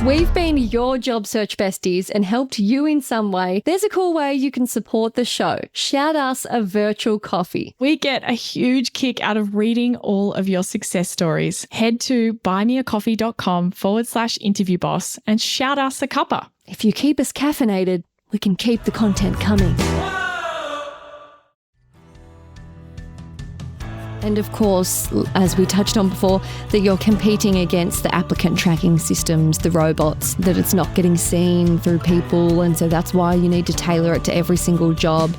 we've been your job search besties and helped you in some way, there's a cool way you can support the show. Shout us a virtual coffee. We get a huge kick out of reading all of your success stories. Head to buymeacoffee.com/interviewboss and shout us a cuppa. If you keep us caffeinated, we can keep the content coming. And of course, as we touched on before, that you're competing against the applicant tracking systems, the robots, that it's not getting seen through people. And so that's why you need to tailor it to every single job.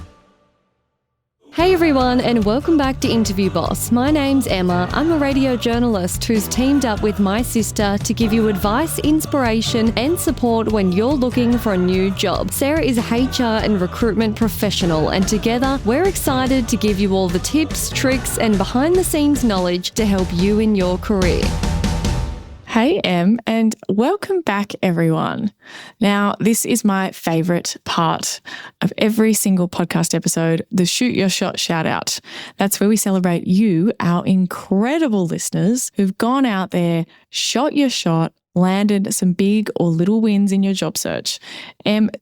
Hey everyone, and welcome back to Interview Boss. My name's Emma. I'm a radio journalist who's teamed up with my sister to give you advice, inspiration, and support when you're looking for a new job. Sarah is a HR and recruitment professional, and together we're excited to give you all the tips, tricks, and behind-the-scenes knowledge to help you in your career. Hey, Em, and welcome back, everyone. Now, this is my favourite part of every single podcast episode, the Shoot Your Shot shout out. That's where we celebrate you, our incredible listeners who've gone out there, shot your shot, landed some big or little wins in your job search.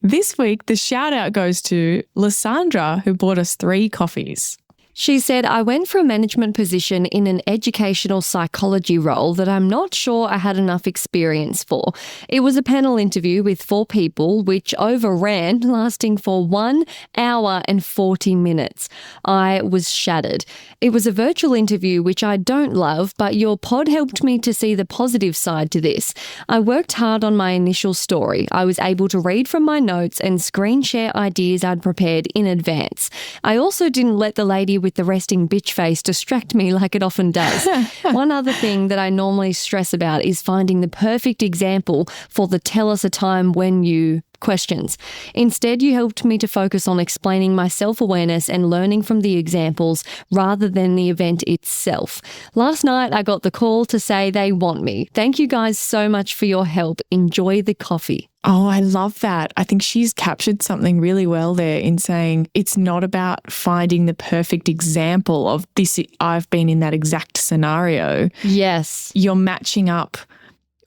This week, the shout out goes to Lysandra, who bought us 3 coffees. She said, I went for a management position in an educational psychology role that I'm not sure I had enough experience for. It was a panel interview with 4 people, which overran, lasting for 1 hour and 40 minutes. I was shattered. It was a virtual interview, which I don't love, but your pod helped me to see the positive side to this. I worked hard on my initial story. I was able to read from my notes and screen share ideas I'd prepared in advance. I also didn't let the lady with the resting bitch face distract me like it often does. One other thing that I normally stress about is finding the perfect example for the tell us a time when you questions. Instead, you helped me to focus on explaining my self-awareness and learning from the examples rather than the event itself. Last night, I got the call to say they want me. Thank you guys so much for your help. Enjoy the coffee. Oh, I love that. I think she's captured something really well there in saying it's not about finding the perfect example of this. I've been in that exact scenario. Yes. You're matching up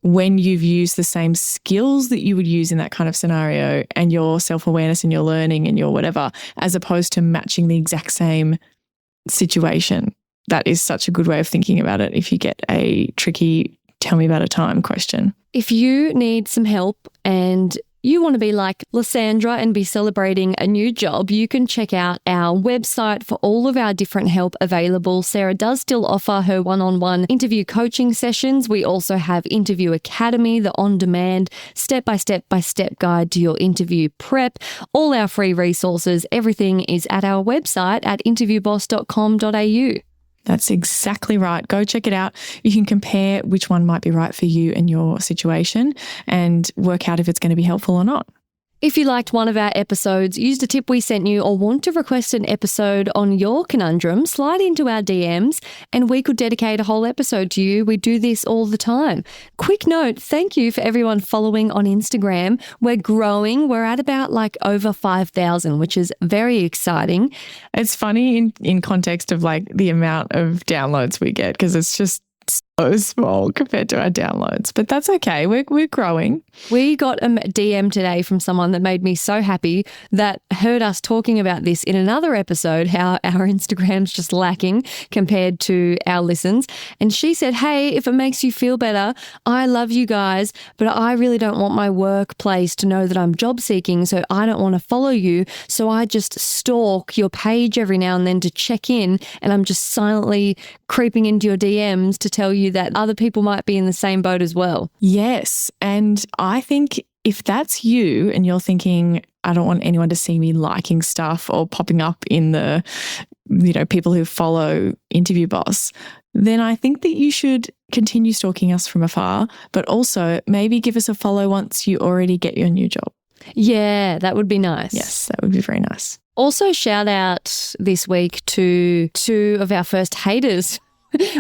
when you've used the same skills that you would use in that kind of scenario and your self-awareness and your learning and your whatever, as opposed to matching the exact same situation. That is such a good way of thinking about it if you get a tricky tell me about a time question. If you need some help and you want to be like Lysandra and be celebrating a new job, you can check out our website for all of our different help available. Sarah does still offer her one-on-one interview coaching sessions. We also have Interview Academy, the on-demand step-by-step guide to your interview prep. All our free resources, everything is at our website at interviewboss.com.au. That's exactly right. Go check it out. You can compare which one might be right for you and your situation and work out if it's going to be helpful or not. If you liked one of our episodes, used a tip we sent you, or want to request an episode on your conundrum, slide into our DMs and we could dedicate a whole episode to you. We do this all the time. Quick note, thank you for everyone following on Instagram. We're growing. We're at about over 5,000, which is very exciting. It's funny in context of the amount of downloads we get because it's just so small compared to our downloads, but that's okay. We're growing. We got a DM today from someone that made me so happy that heard us talking about this in another episode, how our Instagram's just lacking compared to our listens. And she said, hey, if it makes you feel better, I love you guys, but I really don't want my workplace to know that I'm job seeking, so I don't want to follow you. So I just stalk your page every now and then to check in, and I'm just silently creeping into your DMs to tell you that other people might be in the same boat as well. Yes. And I think if that's you and you're thinking, I don't want anyone to see me liking stuff or popping up in the, people who follow Interview Boss, then I think that you should continue stalking us from afar, but also maybe give us a follow once you already get your new job. Yeah, that would be nice. Yes, that would be very nice. Also, shout out this week to 2 of our first haters.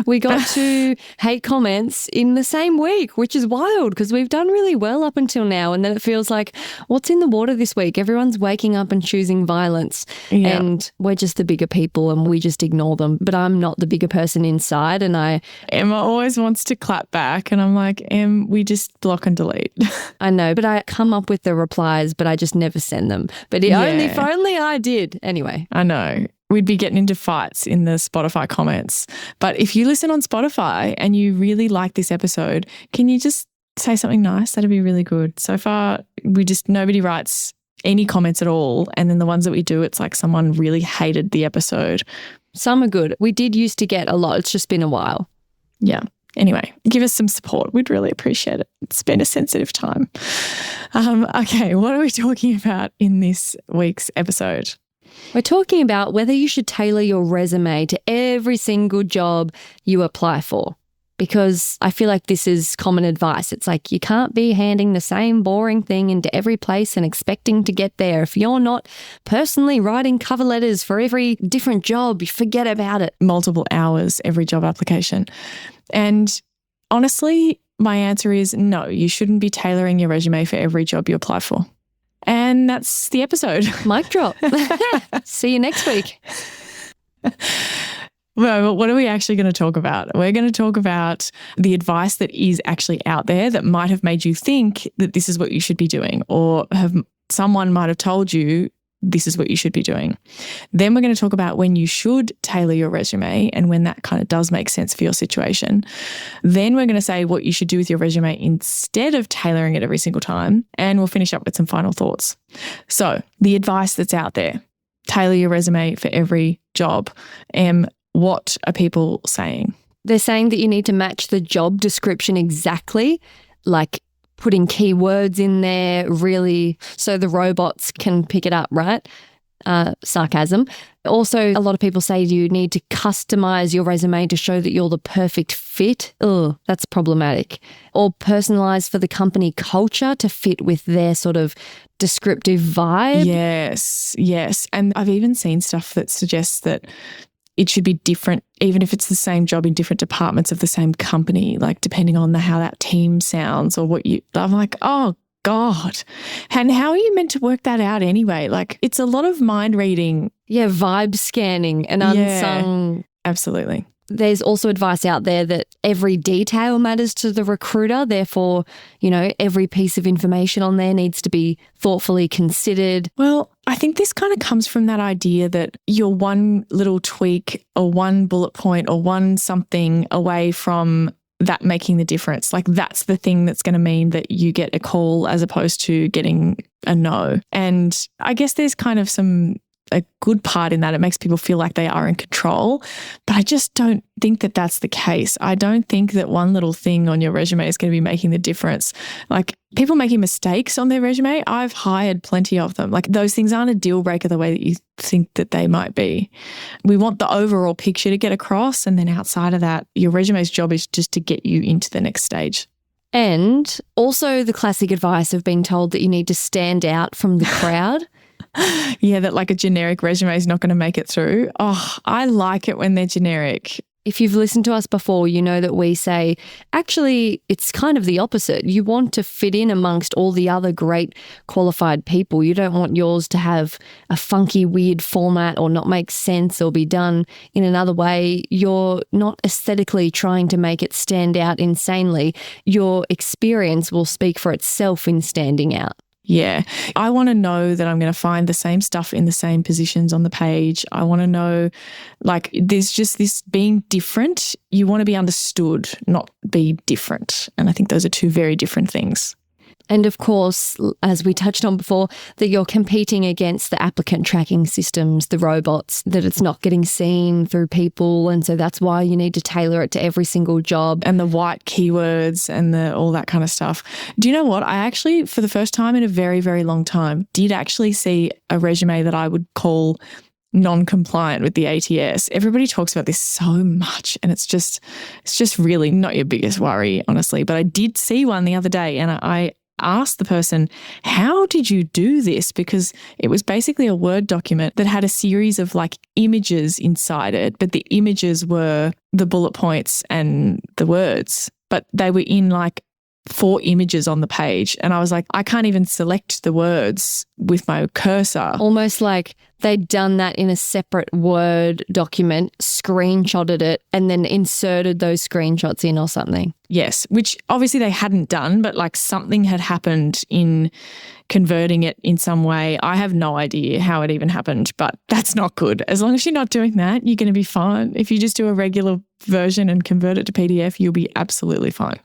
We got to hate comments in the same week, which is wild because we've done really well up until now. And then it feels like, what's in the water this week? Everyone's waking up and choosing violence. Yeah. And we're just the bigger people and we just ignore them. But I'm not the bigger person inside. And Emma always wants to clap back. And I'm like, we just block and delete. I know, but I come up with the replies, but I just never send them. But if only I did. Anyway. I know. We'd be getting into fights in the Spotify comments. But if you listen on Spotify and you really like this episode, can you just say something nice? That'd be really good. So far, nobody writes any comments at all. And then the ones that we do, it's like someone really hated the episode. Some are good. We did used to get a lot. It's just been a while. Yeah. Anyway, give us some support. We'd really appreciate it. It's been a sensitive time. Okay, what are we talking about in this week's episode? We're talking about whether you should tailor your resume to every single job you apply for. Because I feel like this is common advice. It's like you can't be handing the same boring thing into every place and expecting to get there. If you're not personally writing cover letters for every different job, you forget about it. Multiple hours every job application. And honestly, my answer is no, you shouldn't be tailoring your resume for every job you apply for. And that's the episode. Mic drop. See you next week. Well, what are we actually going to talk about? We're going to talk about the advice that is actually out there that might have made you think that this is what you should be doing, or someone might have told you this is what you should be doing. Then we're going to talk about when you should tailor your resume and when that kind of does make sense for your situation. Then we're going to say what you should do with your resume instead of tailoring it every single time. And we'll finish up with some final thoughts. So the advice that's out there, tailor your resume for every job. What are people saying? They're saying that you need to match the job description exactly, like putting keywords in there really so the robots can pick it up, right? Sarcasm. Also, a lot of people say you need to customize your resume to show that you're the perfect fit. Ugh, that's problematic. Or personalize for the company culture to fit with their sort of descriptive vibe. Yes. And I've even seen stuff that suggests that it should be different, even if it's the same job in different departments of the same company, like depending on how that team sounds or I'm like, oh God. And how are you meant to work that out anyway? Like it's a lot of mind reading. Yeah, vibe scanning and unsung. Yeah, absolutely. There's also advice out there that every detail matters to the recruiter. Therefore, every piece of information on there needs to be thoughtfully considered. Well, I think this kind of comes from that idea that you're one little tweak or one bullet point or one something away from that making the difference. Like that's the thing that's going to mean that you get a call as opposed to getting a no. And I guess there's kind of a good part in that. It makes people feel like they are in control, but I just don't think that that's the case. I don't think that one little thing on your resume is going to be making the difference. Like people making mistakes on their resume, I've hired plenty of them. Like those things aren't a deal breaker the way that you think that they might be. We want the overall picture to get across, and then outside of that, your resume's job is just to get you into the next stage. And also the classic advice of being told that you need to stand out from the crowd. Yeah, that like a generic resume is not going to make it through. Oh, I like it when they're generic. If you've listened to us before, you know that we say, actually, it's kind of the opposite. You want to fit in amongst all the other great qualified people. You don't want yours to have a funky, weird format or not make sense or be done in another way. You're not aesthetically trying to make it stand out insanely. Your experience will speak for itself in standing out. Yeah. I want to know that I'm going to find the same stuff in the same positions on the page. I want to know, like, there's just this being different. You want to be understood, not be different. And I think those are two very different things. And of course, as we touched on before, that you're competing against the applicant tracking systems, the robots, that it's not getting seen through people. And so that's why you need to tailor it to every single job. And the white keywords and all that kind of stuff. Do you know what? I actually, for the first time in a very, very long time, did actually see a resume that I would call non-compliant with the ATS. Everybody talks about this so much, and it's just really not your biggest worry, honestly. But I did see one the other day, and I asked the person, how did you do this? Because it was basically a Word document that had a series of like images inside it, but the images were the bullet points and the words, but they were in like 4 images on the page. And I was like, I can't even select the words with my cursor. Almost like they'd done that in a separate Word document, screenshotted it, and then inserted those screenshots in or something. Yes, which obviously they hadn't done, but like something had happened in converting it in some way. I have no idea how it even happened, but that's not good. As long as you're not doing that, you're going to be fine. If you just do a regular version and convert it to PDF, you'll be absolutely fine.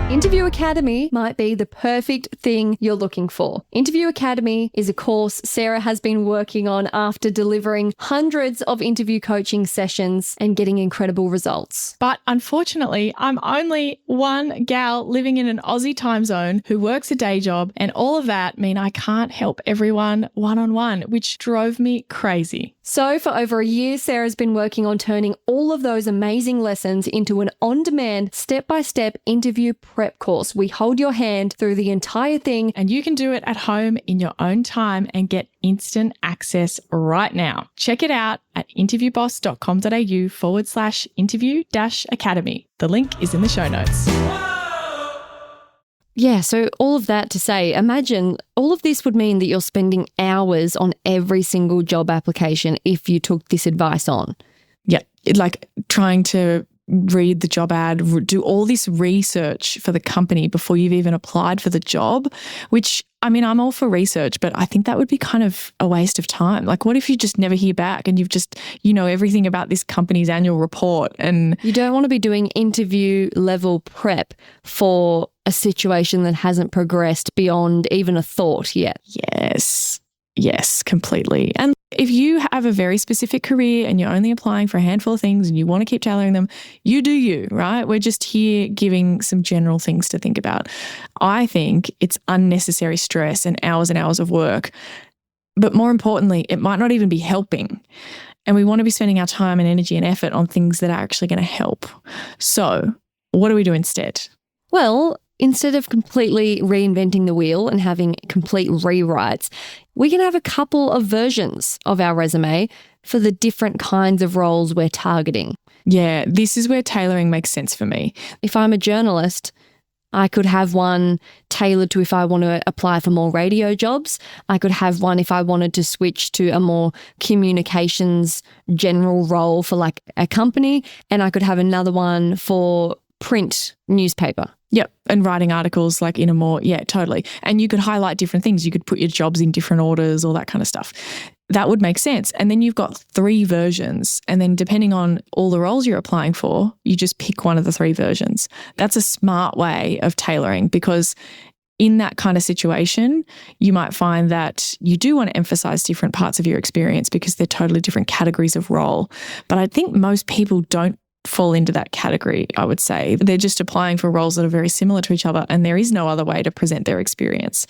Interview Academy might be the perfect thing you're looking for. Interview Academy is a course Sarah has been working on after delivering hundreds of interview coaching sessions and getting incredible results. But unfortunately, I'm only one gal living in an Aussie time zone who works a day job, and all of that mean I can't help everyone one-on-one, which drove me crazy. So for over a year, Sarah's been working on turning all of those amazing lessons into an on-demand, step-by-step interview prep course. We hold your hand through the entire thing, and you can do it at home in your own time and get instant access right now. Check it out at interviewboss.com.au/interview-academy. The link is in the show notes. Yeah, so all of that to say, imagine all of this would mean that you're spending hours on every single job application if you took this advice on. Yeah, like trying to read the job ad, do all this research for the company before you've even applied for the job, which, I mean, I'm all for research, but I think that would be kind of a waste of time. Like, what if you just never hear back and you've just, you know, everything about this company's annual report, and you don't want to be doing interview level prep for a situation that hasn't progressed beyond even a thought yet. Yes, completely. And if you have a very specific career and you're only applying for a handful of things and you want to keep tailoring them, you do you, right? We're just here giving some general things to think about. I think it's unnecessary stress and hours of work. But more importantly, it might not even be helping. And we want to be spending our time and energy and effort on things that are actually going to help. So what do we do instead? Well, instead of completely reinventing the wheel and having complete rewrites, we can have a couple of versions of our resume for the different kinds of roles we're targeting. Yeah, this is where tailoring makes sense for me. If I'm a journalist, I could have one tailored to if I want to apply for more radio jobs. I could have one if I wanted to switch to a more communications general role for like a company. And I could have another one for print newspaper. Yep. And writing articles like in a more, yeah, totally. And you could highlight different things. You could put your jobs in different orders, all that kind of stuff. That would make sense. And then you've got 3 versions. And then depending on all the roles you're applying for, you just pick one of the 3 versions. That's a smart way of tailoring, because in that kind of situation, you might find that you do want to emphasize different parts of your experience because they're totally different categories of role. But I think most people don't fall into that category, I would say. They're just applying for roles that are very similar to each other, and there is no other way to present their experience.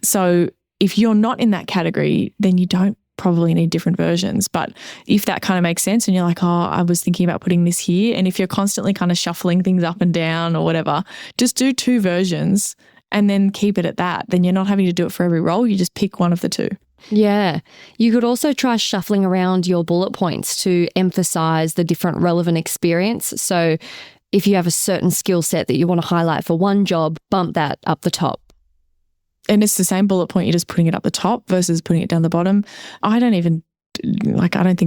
So if you're not in that category, then you don't probably need different versions. But if that kind of makes sense and you're like, oh, I was thinking about putting this here, and if you're constantly kind of shuffling things up and down or whatever, just do 2 versions and then keep it at that. Then you're not having to do it for every role. You just pick one of the 2. Yeah. You could also try shuffling around your bullet points to emphasize the different relevant experience. So if you have a certain skill set that you want to highlight for one job, bump that up the top. And it's the same bullet point, you're just putting it up the top versus putting it down the bottom. I don't think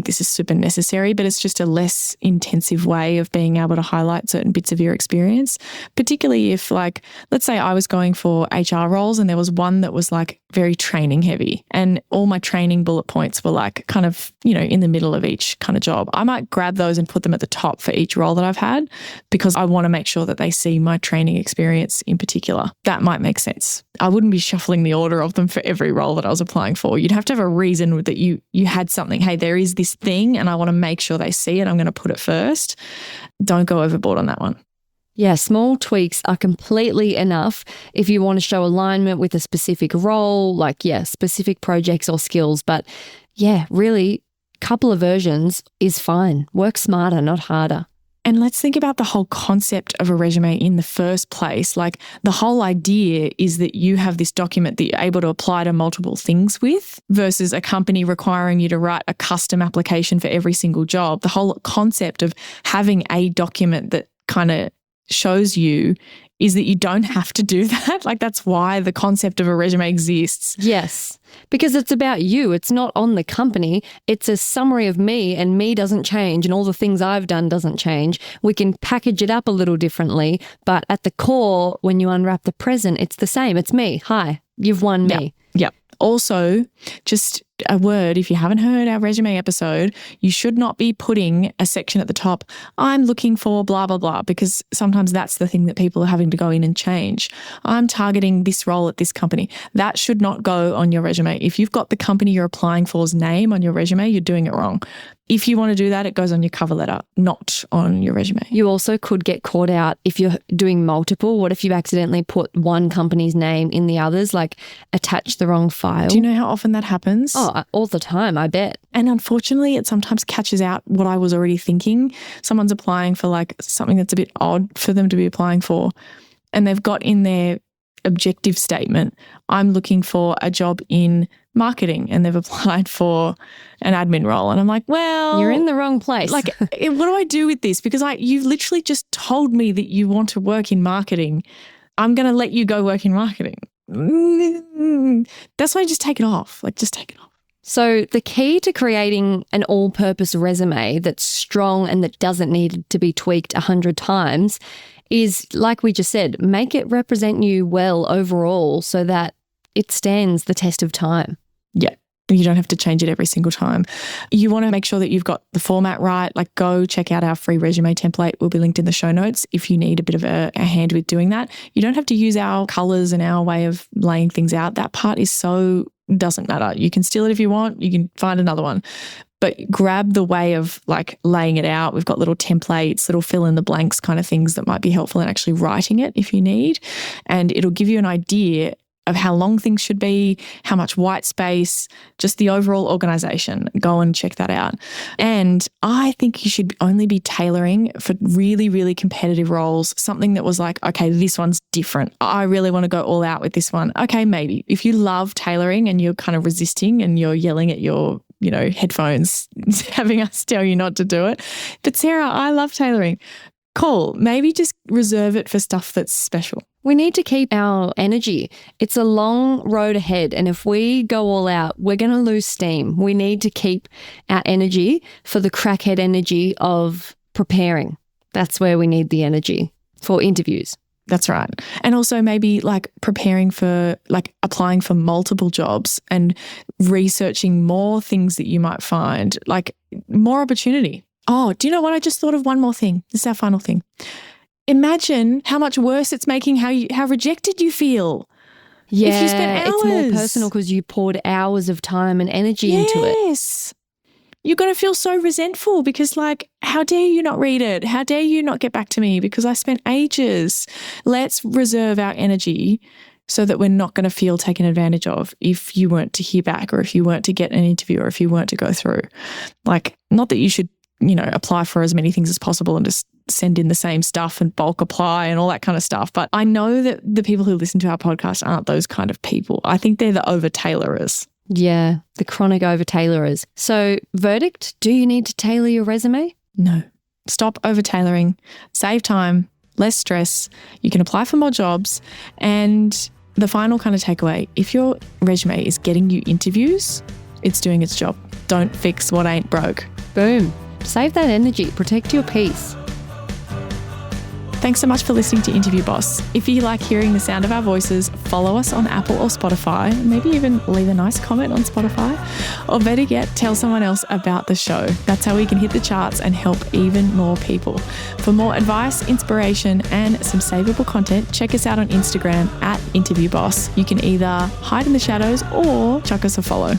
this is super necessary, but it's just a less intensive way of being able to highlight certain bits of your experience, particularly if, like, let's say I was going for HR roles and there was one that was like very training heavy and all my training bullet points were like kind of, you know, in the middle of each kind of job. I might grab those and put them at the top for each role that I've had because I want to make sure that they see my training experience in particular. That might make sense. I wouldn't be shuffling the order of them for every role that I was applying for. You'd have to have a reason that you had something. Hey, there is this thing and I want to make sure they see it. I'm going to put it first. Don't go overboard on that one. Yeah, small tweaks are completely enough if you want to show alignment with a specific role, like, specific projects or skills. But yeah, really, couple of versions is fine. Work smarter, not harder. And let's think about the whole concept of a resume in the first place. Like the whole idea is that you have this document that you're able to apply to multiple things with versus a company requiring you to write a custom application for every single job. The whole concept of having a document that kind of shows you is that you don't have to do that. Like that's why the concept of a resume exists. Yes, because it's about you. It's not on the company. It's a summary of me, and me doesn't change and all the things I've done doesn't change. We can package it up a little differently, but at the core, when you unwrap the present, it's the same. It's me. Hi, you've won me. Yep. Also, just a word, if you haven't heard our resume episode, you should not be putting a section at the top, I'm looking for blah, blah, blah, because sometimes that's the thing that people are having to go in and change. I'm targeting this role at this company. That should not go on your resume. If you've got the company you're applying for's name on your resume, you're doing it wrong. If you want to do that, it goes on your cover letter, not on your resume. You also could get caught out if you're doing multiple. What if you accidentally put one company's name in the others, like attach the wrong file? Do you know how often that happens? Oh, all the time, I bet. And unfortunately, it sometimes catches out what I was already thinking. Someone's applying for like something that's a bit odd for them to be applying for, and they've got in their objective statement, I'm looking for a job in marketing, and they've applied for an admin role. And I'm like, well, you're in the wrong place. Like, what do I do with this? Because you've literally just told me that you want to work in marketing. I'm going to let you go work in marketing. That's why just take it off. Like, just take it off. So the key to creating an all-purpose resume that's strong and that doesn't need to be tweaked 100 times is, like we just said, make it represent you well overall so that it stands the test of time. Yeah. You don't have to change it every single time. You want to make sure that you've got the format right. Like, go check out our free resume template. Will be linked in the show notes if you need a bit of a hand with doing that. You don't have to use our colours and our way of laying things out. That part doesn't matter. You can steal it if you want. You can find another one. But grab the way of like laying it out. We've got little templates, little fill in the blanks kind of things that might be helpful in actually writing it if you need. And it'll give you an idea of how long things should be, how much white space, just the overall organisation. Go and check that out. And I think you should only be tailoring for really, really competitive roles, something that was like, okay, this one's different. I really want to go all out with this one. Okay, maybe. If you love tailoring and you're kind of resisting and you're yelling at your headphones, having us tell you not to do it. But Sarah, I love tailoring. Cool. Maybe just reserve it for stuff that's special. We need to keep our energy. It's a long road ahead. And if we go all out, we're going to lose steam. We need to keep our energy for the crackhead energy of preparing. That's where we need the energy for interviews. That's right. And also maybe like preparing for like applying for multiple jobs and researching more things that you might find, like more opportunity. Oh, do you know what? I just thought of one more thing. This is our final thing. Imagine how much worse it's making how rejected you feel. Yeah, if you spent hours. It's more personal because you poured hours of time and energy into it. Yes. You're going to feel so resentful because like, how dare you not read it? How dare you not get back to me because I spent ages. Let's reserve our energy so that we're not going to feel taken advantage of if you weren't to hear back or if you weren't to get an interview or if you weren't to go through. Like, not that you should, apply for as many things as possible and just send in the same stuff and bulk apply and all that kind of stuff. But I know that the people who listen to our podcast aren't those kind of people. I think they're the over-tailorers. Yeah, the chronic over-tailorers. So, verdict, do you need to tailor your resume? No. Stop over-tailoring. Save time, less stress. You can apply for more jobs. And the final kind of takeaway, if your resume is getting you interviews, it's doing its job. Don't fix what ain't broke. Boom. Save that energy. Protect your peace. Thanks so much for listening to Interview Boss. If you like hearing the sound of our voices, follow us on Apple or Spotify. Maybe even leave a nice comment on Spotify. Or better yet, tell someone else about the show. That's how we can hit the charts and help even more people. For more advice, inspiration, and some savable content, check us out on Instagram @InterviewBoss. You can either hide in the shadows or chuck us a follow.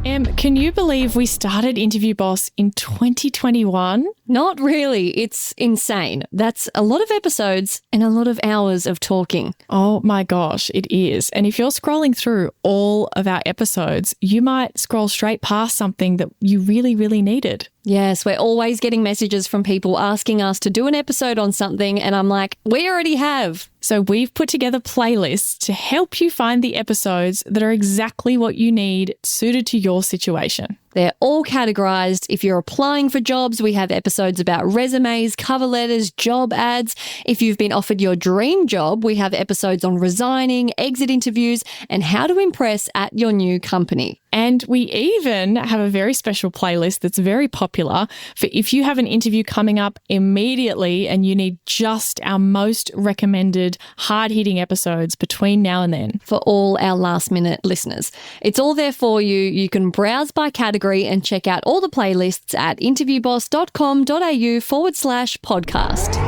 Can you believe we started Interview Boss in 2021? Not really. It's insane. That's a lot of episodes and a lot of hours of talking. Oh my gosh, it is. And if you're scrolling through all of our episodes, you might scroll straight past something that you really, really needed. Yes, we're always getting messages from people asking us to do an episode on something, and I'm like, we already have. So we've put together playlists to help you find the episodes that are exactly what you need, suited to your situation. They're all categorized. If you're applying for jobs, we have episodes about resumes, cover letters, job ads. If you've been offered your dream job, we have episodes on resigning, exit interviews, and how to impress at your new company. And we even have a very special playlist that's very popular for if you have an interview coming up immediately and you need just our most recommended hard-hitting episodes between now and then. For all our last-minute listeners. It's all there for you. You can browse by category and check out all the playlists at interviewboss.com.au/podcast.